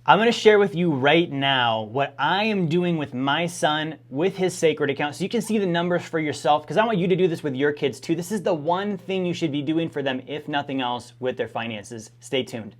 I'm going to share with you right now what I am doing with my son with his sacred account so you can see the numbers for yourself, because I want you to do this with your kids too. This is the one thing you should be doing for them, if nothing else, with their finances. Stay tuned.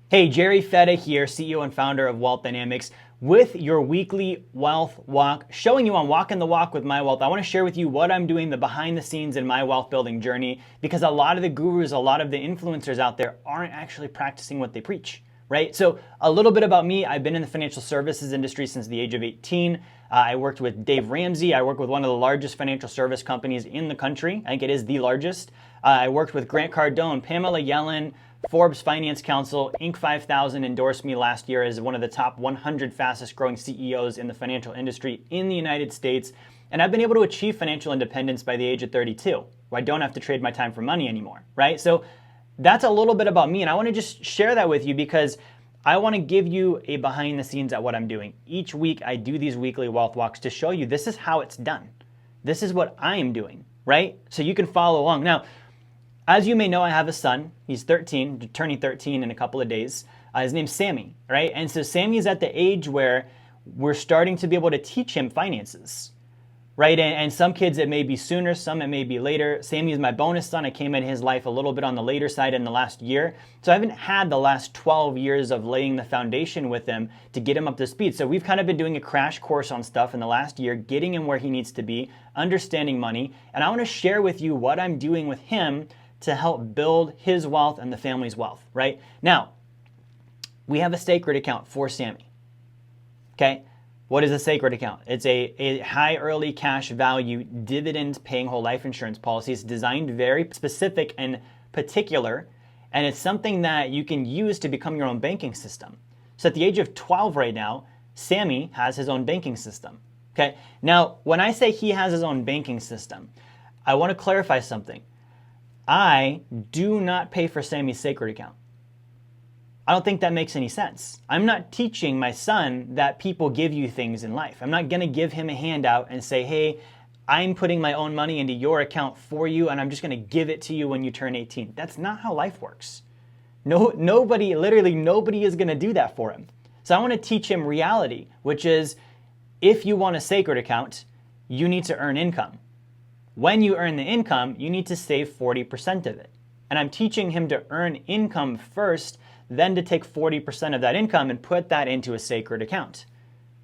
Hey, Jerry Fetta here, CEO and founder of Wealth Dynamics, with your weekly wealth walk, showing you on Walking the Walk with My Wealth. I want to share with you what I'm doing, the behind the scenes in my wealth building journey, because a lot of the gurus, a lot of the influencers out there aren't actually practicing what they preach, right? So a little bit about me. I've been in the financial services industry since the age of 18. I worked with Dave Ramsey. I worked with one of the largest financial service companies in the country. I think it is the largest. I worked with Grant Cardone, Pamela Yellen, Forbes Finance Council. Inc. 5000 endorsed me last year as one of the top 100 fastest growing CEOs in the financial industry in the United States. And I've been able to achieve financial independence by the age of 32, where I don't have to trade my time for money anymore, right? So that's a little bit about me. And I want to just share that with you because I want to give you a behind the scenes at what I'm doing. Each week I do these weekly wealth walks to show you this is how it's done. This is what I am doing, right? So you can follow along. Now, as you may know, I have a son. He's 13, turning 13 in a couple of days. His name's Sammy, right? And so Sammy's at the age where we're starting to be able to teach him finances, right? And some kids it may be sooner, some it may be later. Sammy is my bonus son. I came in his life a little bit on the later side in the last year. So I haven't had the last 12 years of laying the foundation with him to get him up to speed. So we've kind of been doing a crash course on stuff in the last year, getting him where he needs to be, understanding money. And I want to share with you what I'm doing with him to help build his wealth and the family's wealth, right? Now, we have a sacred account for Sammy, okay? What is a sacred account? It's a high early cash value dividend paying whole life insurance policy. It's designed very specific and particular, and it's something that you can use to become your own banking system. So at the age of 12 right now, Sammy has his own banking system, okay? Now, when I say he has his own banking system, I want to clarify something. I do not pay for Sammy's sacred account. I don't think that makes any sense. I'm not teaching my son that people give you things in life. I'm not going to give him a handout and say, hey, I'm putting my own money into your account for you and I'm just going to give it to you when you turn 18. That's not how life works. Nobody is going to do that for him. So I want to teach him reality, which is if you want a sacred account, you need to earn income. When you earn the income, you need to save 40% of it. And I'm teaching him to earn income first, then to take 40% of that income and put that into a sacred account,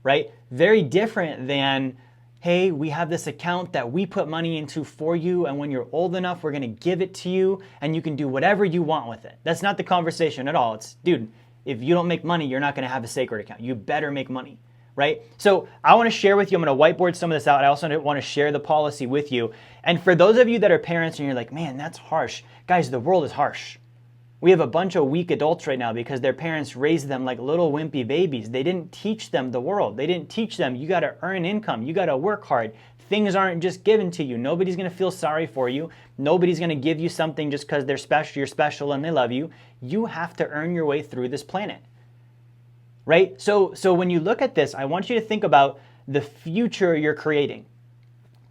right? Very different than, hey, we have this account that we put money into for you, and when you're old enough, we're gonna give it to you, and you can do whatever you want with it. That's not the conversation at all. It's, dude, if you don't make money, you're not gonna have a sacred account. You better make money. Right? So I want to share with you, I'm going to whiteboard some of this out. I also want to share the policy with you. And for those of you that are parents and you're like, man, that's harsh. Guys, the world is harsh. We have a bunch of weak adults right now because their parents raised them like little wimpy babies. They didn't teach them the world. They didn't teach them you got to earn income. You got to work hard. Things aren't just given to you. Nobody's going to feel sorry for you. Nobody's going to give you something just because they're special, you're special and they love you. You have to earn your way through this planet. Right? So when you look at this, I want you to think about the future you're creating.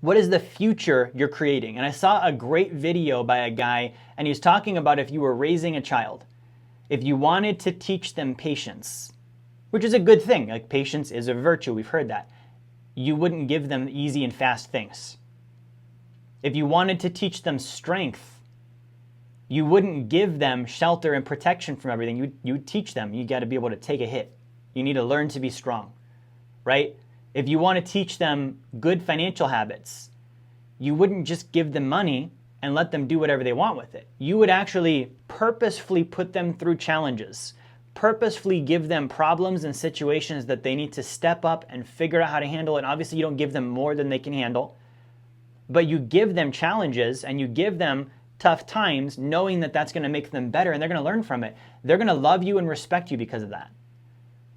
What is the future you're creating? And I saw a great video by a guy, and he was talking about if you were raising a child, if you wanted to teach them patience, which is a good thing, like patience is a virtue, we've heard that, you wouldn't give them easy and fast things. If you wanted to teach them strength, you wouldn't give them shelter and protection from everything. You'd teach them, you got to be able to take a hit. You need to learn to be strong, right? If you want to teach them good financial habits, you wouldn't just give them money and let them do whatever they want with it. You would actually purposefully put them through challenges, purposefully give them problems and situations that they need to step up and figure out how to handle. And obviously you don't give them more than they can handle, but you give them challenges and you give them tough times knowing that that's going to make them better and they're going to learn from it. They're going to love you and respect you because of that.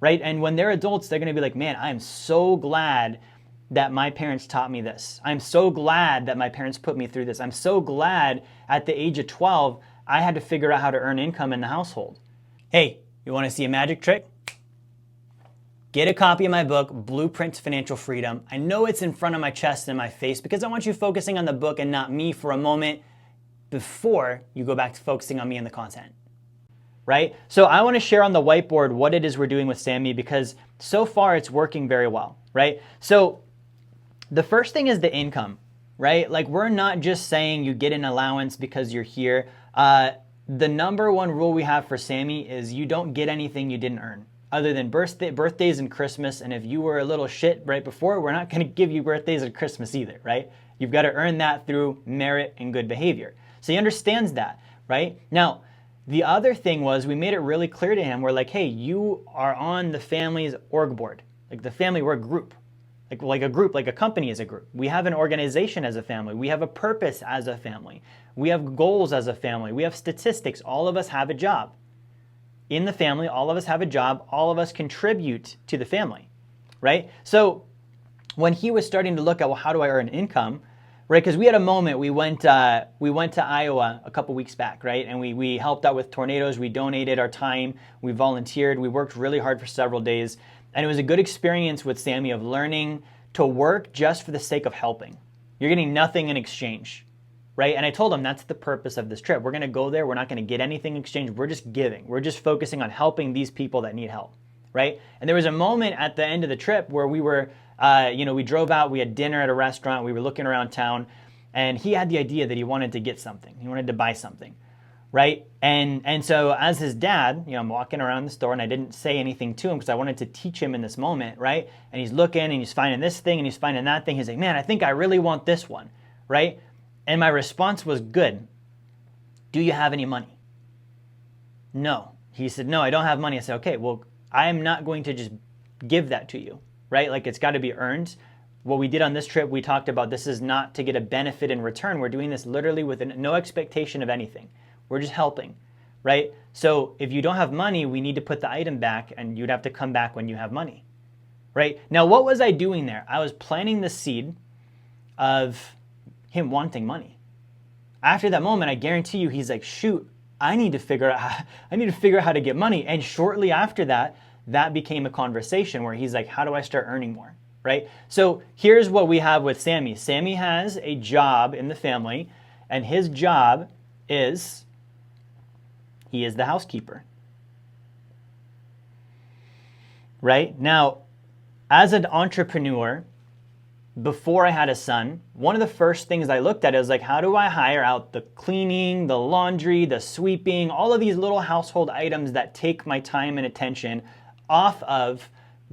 Right? And when they're adults, they're going to be like, man, I am so glad that my parents taught me this. I'm so glad that my parents put me through this. I'm so glad at the age of 12, I had to figure out how to earn income in the household. Hey, you want to see a magic trick? Get a copy of my book, Blueprint to Financial Freedom. I know it's in front of my chest and my face because I want you focusing on the book and not me for a moment. before you go back to focusing on me and the content, right? So I want to share on the whiteboard what it is we're doing with Sammy, because so far it's working very well, right? So the first thing is the income, right? Like, we're not just saying you get an allowance because you're here. The number one rule we have for Sammy is you don't get anything you didn't earn, other than birthdays and Christmas. And if you were a little shit right before, we're not going to give you birthdays or Christmas either, right? You've got to earn that through merit and good behavior. So he understands that, right? Now, the other thing was, we made it really clear to him. We're like, hey, you are on the family's org board. Like, the family, we're a group. Like a group, like a company is a group. We have an organization as a family. We have a purpose as a family. We have goals as a family. We have statistics. All of us have a job. In the family, all of us have a job. All of us contribute to the family, right? So when he was starting to look at, well, how do I earn income, right? Because we had a moment, we went to Iowa a couple weeks back, right? And we helped out with tornadoes. We donated our time. We volunteered. We worked really hard for several days. And it was a good experience with Sammy of learning to work just for the sake of helping. You're getting nothing in exchange, right? And I told him that's the purpose of this trip. We're going to go there. We're not going to get anything in exchange. We're just giving. We're just focusing on helping these people that need help, right? And there was a moment at the end of the trip where we were, we drove out. We had dinner at a restaurant. We were looking around town. And he had the idea that he wanted to get something. He wanted to buy something, right? And so as his dad, I'm walking around the store, and I didn't say anything to him because I wanted to teach him in this moment, right? And he's looking and he's finding this thing and he's finding that thing. He's like, man, I think I really want this one, right? And my response was, good. Do you have any money? No. He said, no, I don't have money. I said, okay, well, I'm not going to just give that to you, right? Like, it's got to be earned. What we did on this trip, we talked about, this is not to get a benefit in return. We're doing this literally with no expectation of anything. We're just helping, right? So if you don't have money, we need to put the item back, and you'd have to come back when you have money, right? Now, what was I doing there? I was planting the seed of him wanting money. After that moment, I guarantee you, he's like, shoot, I need to figure out how to get money. And shortly after that, that became a conversation where he's like, how do I start earning more, right? So here's what we have with Sammy. Sammy has a job in the family, and his job is, he is the housekeeper, right? Now, as an entrepreneur, before I had a son, one of the first things I looked at is like, how do I hire out the cleaning, the laundry, the sweeping, all of these little household items that take my time and attention off of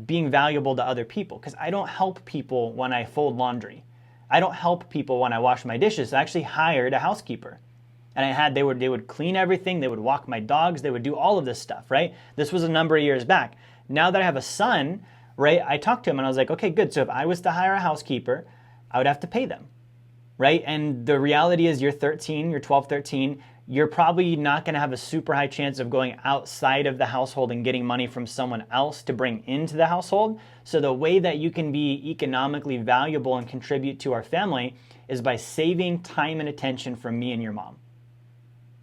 being valuable to other people? Because I don't help people when I fold laundry. I don't help people when I wash my dishes. I actually hired a housekeeper. And they would clean everything, they would walk my dogs, they would do all of this stuff, right? This was a number of years back. Now that I have a son, right, I talked to him and I was like, okay, good. So if I was to hire a housekeeper, I would have to pay them, right? And the reality is, you're 12, 13, you're probably not gonna have a super high chance of going outside of the household and getting money from someone else to bring into the household. So the way that you can be economically valuable and contribute to our family is by saving time and attention from me and your mom,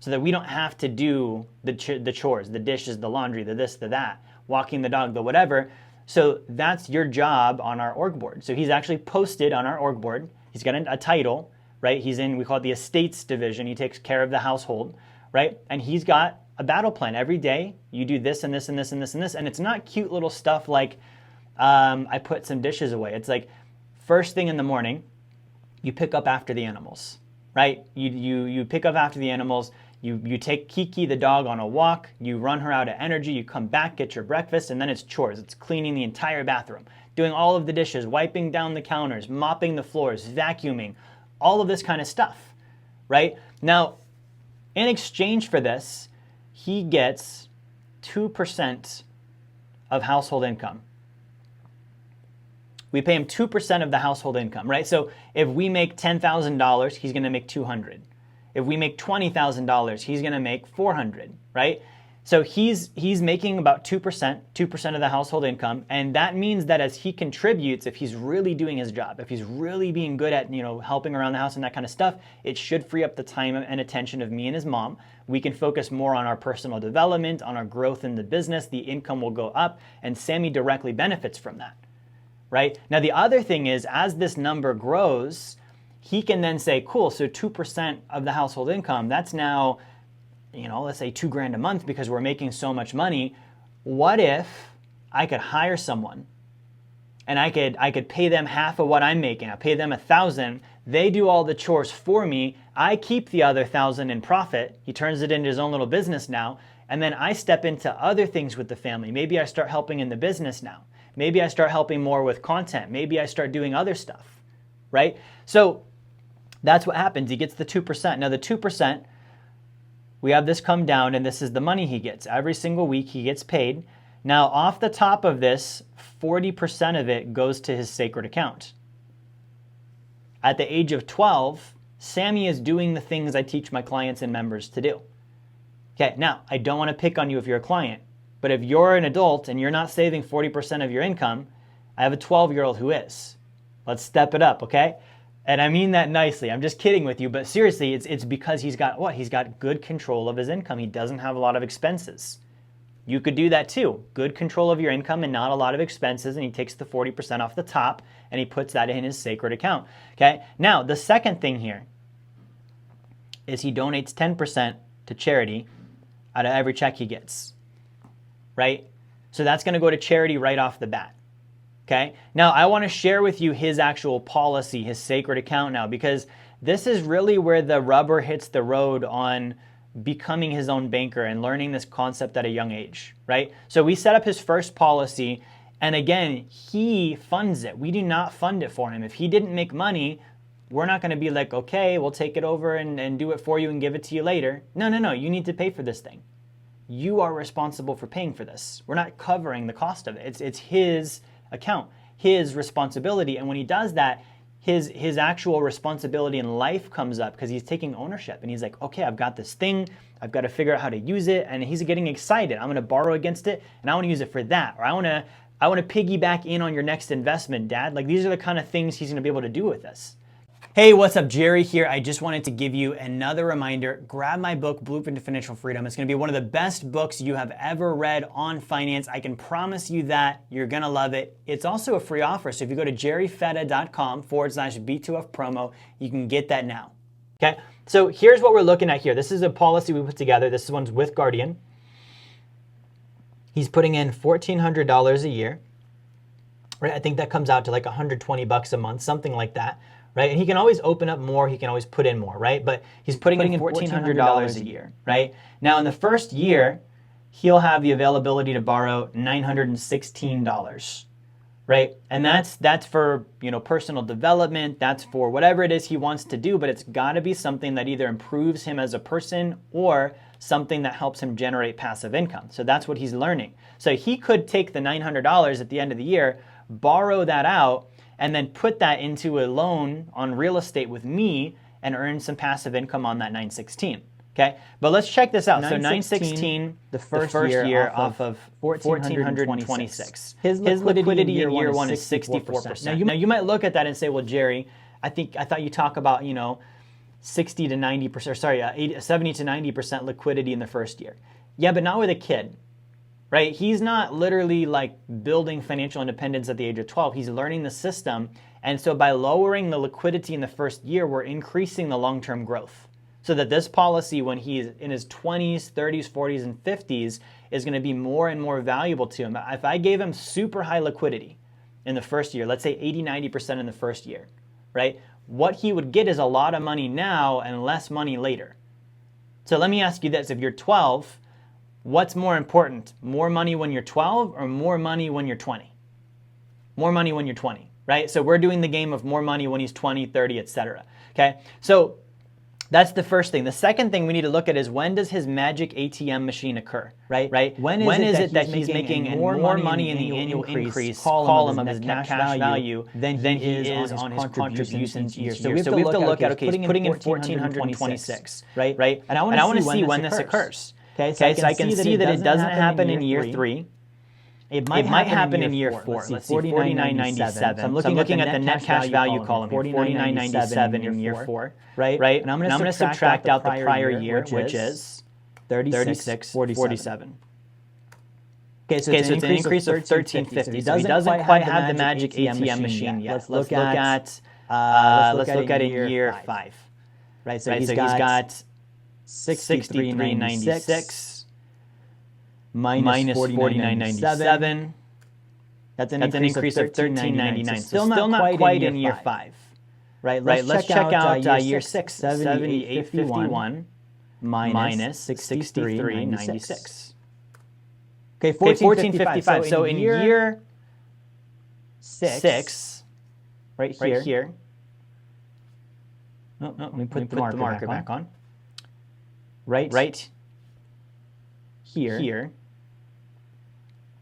so that we don't have to do the chores, the dishes, the laundry, the this, the that, walking the dog, the whatever. So that's your job on our org board. So he's actually posted on our org board. He's got a title, right? He's in, we call it the estates division. He takes care of the household, right? And he's got a battle plan. Every day you do this and this and this and this and this. And it's not cute little stuff like I put some dishes away. It's like, first thing in the morning, you pick up after the animals, right? You pick up after the animals. You take Kiki, the dog, on a walk, you run her out of energy, you come back, get your breakfast, and then it's chores. It's cleaning the entire bathroom, doing all of the dishes, wiping down the counters, mopping the floors, vacuuming, all of this kind of stuff, right? Now, in exchange for this, he gets 2% of household income. We pay him 2% of the household income, right? So if we make $10,000, he's gonna make $200. If we make $20,000, he's gonna make $400, right? So he's making about 2% of the household income, and that means that as he contributes, if he's really doing his job, if he's really being good at helping around the house and that kind of stuff, it should free up the time and attention of me and his mom. We can focus more on our personal development, on our growth in the business. The income will go up, and Sammy directly benefits from that, right? Now the other thing is, as this number grows, he can then say, cool, so 2% of the household income, that's now, let's say $2,000 a month because we're making so much money. What if I could hire someone and I could pay them half of what I'm making? I pay them $1,000. They do all the chores for me. I keep the other $1,000 in profit. He turns it into his own little business now. And then I step into other things with the family. Maybe I start helping in the business now. Maybe I start helping more with content. Maybe I start doing other stuff, right? So that's what happens. He gets the 2%. Now the 2%, we have this come down, and this is the money he gets. Every single week he gets paid. Now off the top of this, 40% of it goes to his sacred account. At the age of 12, Sammy is doing the things I teach my clients and members to do. Okay, now I don't want to pick on you if you're a client, but if you're an adult and you're not saving 40% of your income, I have a 12-year-old who is. Let's step it up, okay? And I mean that nicely. I'm just kidding with you, but seriously, it's because he's got what? He's got good control of his income. He doesn't have a lot of expenses. You could do that too. Good control of your income and not a lot of expenses, and he takes the 40% off the top and he puts that in his sacred account. Okay? Now, the second thing here is he donates 10% to charity out of every check he gets. Right? So that's going to go to charity right off the bat. Okay? Now, I want to share with you his actual policy, his sacred account now, because this is really where the rubber hits the road on becoming his own banker and learning this concept at a young age, right? So we set up his first policy, and again, he funds it. We do not fund it for him. If he didn't make money, we're not going to be like, okay, we'll take it over and do it for you and give it to you later. No, you need to pay for this thing. You are responsible for paying for this. We're not covering the cost of it. It's his account, his responsibility, and when he does that, his actual responsibility in life comes up because he's taking ownership and he's like, okay, I've got this thing, I've got to figure out how to use it, and he's getting excited. I'm going to borrow against it and I want to use it for that, or I want to piggyback in on your next investment, Dad. Like, these are the kind of things he's going to be able to do with this. Hey, what's up? Jerry here. I just wanted to give you another reminder. Grab my book, Blueprint to Financial Freedom. It's going to be one of the best books you have ever read on finance. I can promise you that. You're going to love it. It's also a free offer. So if you go to jerryfetta.com/B2F promo, you can get that now. Okay? So here's what we're looking at here. This is a policy we put together. This one's with Guardian. He's putting in $1,400 a year. Right? I think that comes out to like $120 a month, something like that. Right? And he can always open up more, he can always put in more, right? But he's putting in $1,400 a year, right? Now in the first year, he'll have the availability to borrow $916, right? And that's for, personal development, that's for whatever it is he wants to do, but it's got to be something that either improves him as a person or something that helps him generate passive income. So that's what he's learning. So he could take the $900 at the end of the year, borrow that out, and then put that into a loan on real estate with me and earn some passive income on that 916. Okay, but let's check this out. So 916, the first year off of 1,426. His liquidity in year one is 64%. Now you might look at that and say, well, Jerry, I thought you talk about 60 to 90%, 70 to 90% liquidity in the first year. Yeah, but not with a kid. Right? He's not literally like building financial independence at the age of 12. He's learning the system. And so by lowering the liquidity in the first year, we're increasing the long-term growth. So that this policy, when he's in his 20s, 30s, 40s, and 50s, is going to be more and more valuable to him. If I gave him super high liquidity in the first year, let's say 80, 90% in the first year, right? What he would get is a lot of money now and less money later. So let me ask you this. If you're 12, what's more important? More money when you're 12 or more money when you're 20? More money when you're 20, right? So we're doing the game of more money when he's 20, 30, etc. Okay? So that's the first thing. The second thing we need to look at is, when does his magic ATM machine occur, right? When is it that he's making more money in the annual increase column of his net cash value than he is on his contributions each year? So we have to look at, okay, he's putting in $1,426, right? And I want to see when this occurs. Okay, so I can see that it doesn't happen in year 3. It might happen in year 4. Let's see, $49.97. So I'm looking at the net cash value column here, $49.97 in year 4, right? And I'm going to subtract out the prior year, which is $36.47. Okay, so it's an increase of $13.50. So he doesn't quite have the magic ATM machine yet. Let's look at Let's look at in year 5. Right, so Right, he's so got he's got 63.96 minus minus 49.97. 49.97. That's an That's an increase of increase of 13.99. $13.99. So still not quite in year 5. Right, Right, let's check out year 6, 78.51 78.51 minus minus 63.96. Okay, Okay, 14.55. So in year 6, right right here, here, let me put the marker back on. Right Here, here,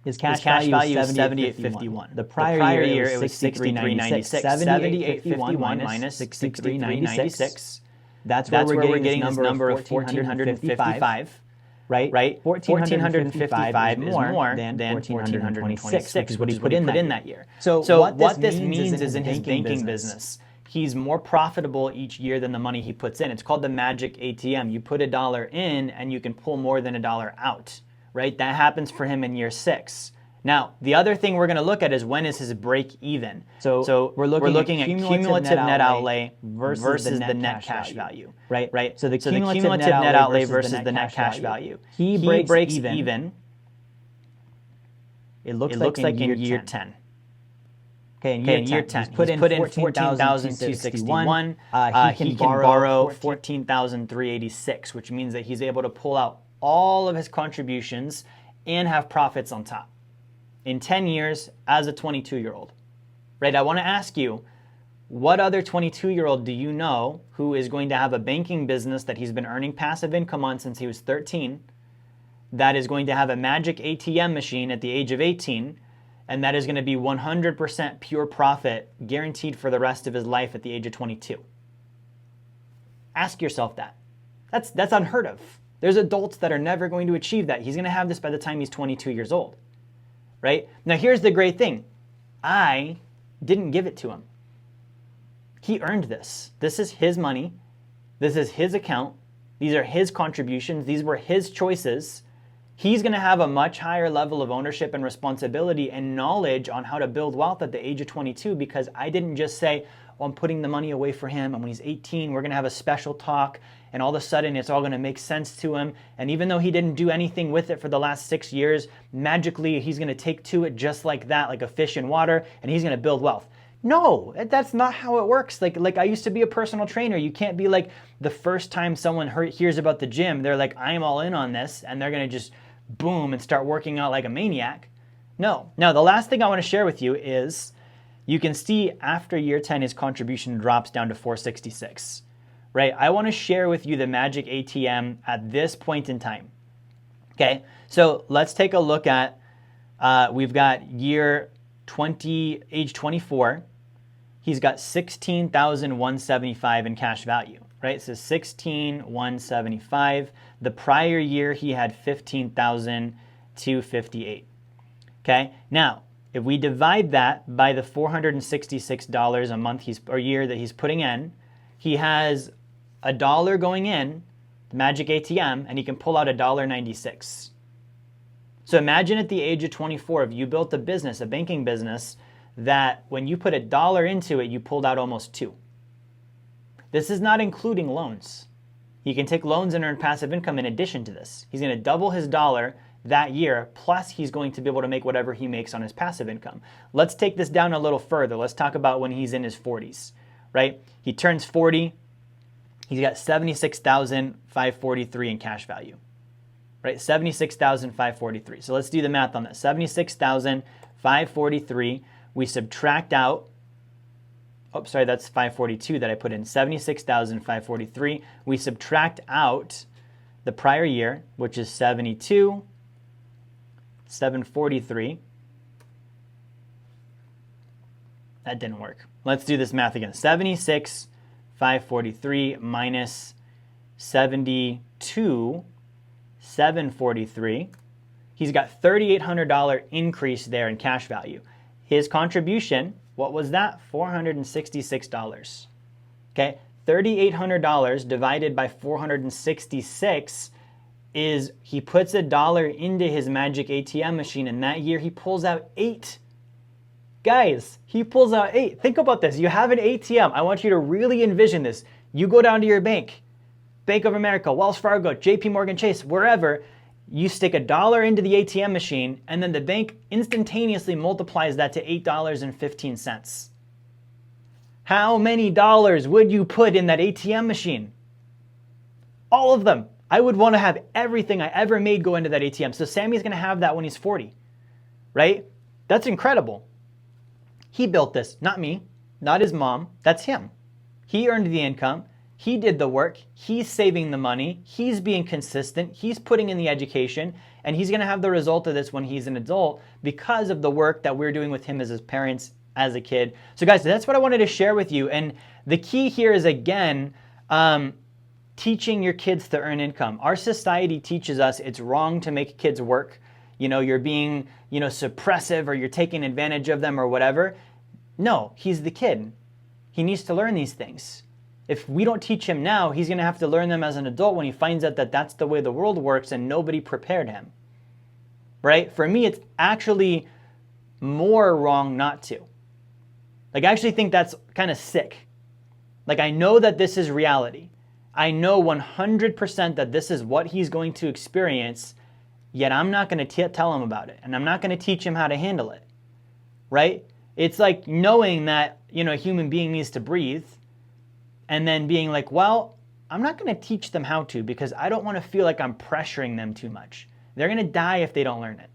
his cash cash value is is 78.51. 78.51. The prior year it was 63.96. 78.51 minus 63.96. That's where we're getting this number of 1,455. Right? 1,455 is more than 1,426, which is what he put in that year. So what this means is in his banking business, he's more profitable each year than the money he puts in. It's called the magic ATM. You put $1 in and you can pull more than $1 out, right? That happens for him in year 6. Now, the other thing we're going to look at is when is his break even. So we're looking at cumulative net outlay versus the net cash value. Right? So the cumulative net outlay versus the net cash value. He breaks even. It looks like in year 10. Okay, in year 10, he's put in 14,261. He can borrow 14,386, which means that he's able to pull out all of his contributions and have profits on top in 10 years as a 22-year-old. Right? I want to ask you, what other 22-year-old do you know who is going to have a banking business that he's been earning passive income on since he was 13, that is going to have a magic ATM machine at the age of 18, and that is going to be 100% pure profit guaranteed for the rest of his life at the age of 22? Ask yourself that. That's unheard of. There's adults that are never going to achieve that. He's going to have this by the time he's 22 years old. Right? Now here's the great thing. I didn't give it to him. He earned this. This is his money. This is his account. These are his contributions. These were his choices. He's going to have a much higher level of ownership and responsibility and knowledge on how to build wealth at the age of 22, because I didn't just say, oh, I'm putting the money away for him, and when he's 18, we're going to have a special talk, and all of a sudden it's all going to make sense to him. And even though he didn't do anything with it for the last 6 years, magically he's going to take to it just like that, like a fish in water, and he's going to build wealth. No, that's not how it works. Like I used to be a personal trainer. You can't be like the first time someone hears about the gym, they're like, I'm all in on this, and they're going to just boom and start working out like a maniac. No. Now, the last thing I want to share with you is you can see after year 10, his contribution drops down to 466, right? I want to share with you the magic ATM at this point in time. Okay, so let's take a look at, we've got year 20, age 24. He's got 16,175 in cash value, right? So 16,175. The prior year he had 15,258. Okay. Now, if we divide that by the $466 a month or year that he's putting in, he has $1 going in the magic ATM, and he can pull out $1.96. So imagine at the age of 24, if you built a business, a banking business, that when you put $1 into it, you pulled out almost $2. This is not including loans. He can take loans and earn passive income in addition to this. He's going to double his dollar that year, plus he's going to be able to make whatever he makes on his passive income. Let's take this down a little further. Let's talk about when he's in his 40s, right? He turns 40. He's got $76,543 in cash value, right? $76,543. So let's do the math on that. $76,543. We subtract out, oh, sorry, that's 542 that I put in, 76,543. We subtract out the prior year, which is 72,743. That didn't work. Let's do this math again. 76,543 minus 72,743. He's got $3,800 increase there in cash value. His contribution, what was that? $466. Okay, $3,800 divided by 466 is he puts $1 into his magic ATM machine, and that year he pulls out $8. Guys, he pulls out 8. Think about this. You have an ATM. I want you to really envision this. You go down to your bank, Bank of America, Wells Fargo, JP Morgan Chase, wherever. You stick $1 into the ATM machine, and then the bank instantaneously multiplies that to $8.15. How many dollars would you put in that ATM machine? All of them. I would want to have everything I ever made go into that ATM. So Sammy's going to have that when he's 40, right? That's incredible. He built this, not me, not his mom. That's him. He earned the income. He did the work. He's saving the money. He's being consistent. He's putting in the education, and he's going to have the result of this when he's an adult because of the work that we're doing with him as his parents, as a kid. So guys, that's what I wanted to share with you. And the key here is, again, teaching your kids to earn income. Our society teaches us it's wrong to make kids work. You're being, suppressive, or you're taking advantage of them or whatever. No, he's the kid. He needs to learn these things. If we don't teach him now, he's going to have to learn them as an adult when he finds out that that's the way the world works and nobody prepared him. Right? For me, it's actually more wrong not to. I actually think that's kind of sick. I know that this is reality. I know 100% that this is what he's going to experience, yet I'm not going to tell him about it, and I'm not going to teach him how to handle it, right? It's like knowing that, a human being needs to breathe, and then being like, well, I'm not going to teach them how to because I don't want to feel like I'm pressuring them too much. They're going to die if they don't learn it.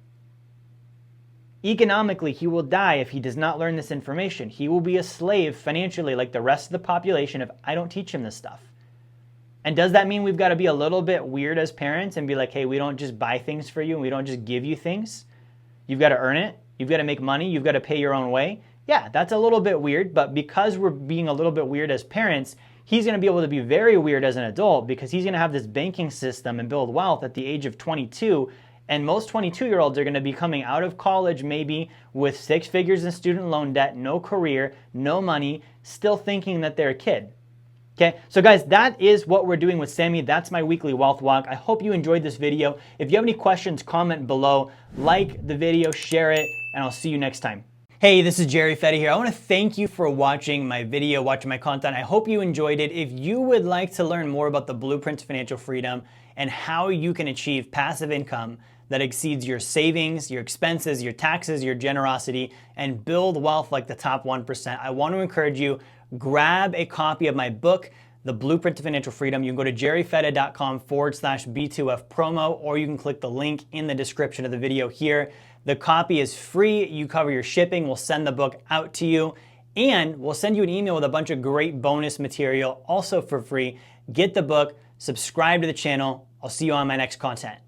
Economically, he will die if he does not learn this information. He will be a slave financially like the rest of the population if I don't teach him this stuff. And does that mean we've got to be a little bit weird as parents and be like, hey, we don't just buy things for you and we don't just give you things? You've got to earn it. You've got to make money. You've got to pay your own way. Yeah, that's a little bit weird, but because we're being a little bit weird as parents, he's going to be able to be very weird as an adult because he's going to have this banking system and build wealth at the age of 22. And most 22-year-olds are going to be coming out of college maybe with 6 figures in student loan debt, no career, no money, still thinking that they're a kid. Okay, so guys, that is what we're doing with Sammy. That's my weekly wealth walk. I hope you enjoyed this video. If you have any questions, comment below, like the video, share it, and I'll see you next time. Hey, this is Jerry Fetta here. I want to thank you for watching my video, watching my content. I hope you enjoyed it. If you would like to learn more about the blueprint to financial freedom and how you can achieve passive income that exceeds your savings, your expenses, your taxes, your generosity, and build wealth like the top 1%, I want to encourage you, grab a copy of my book, The Blueprint to Financial Freedom. You can go to jerryfetta.com/B2F promo, or you can click the link in the description of the video here. The copy is free. You cover your shipping. We'll send the book out to you, and we'll send you an email with a bunch of great bonus material also for free. Get the book, subscribe to the channel. I'll see you on my next content.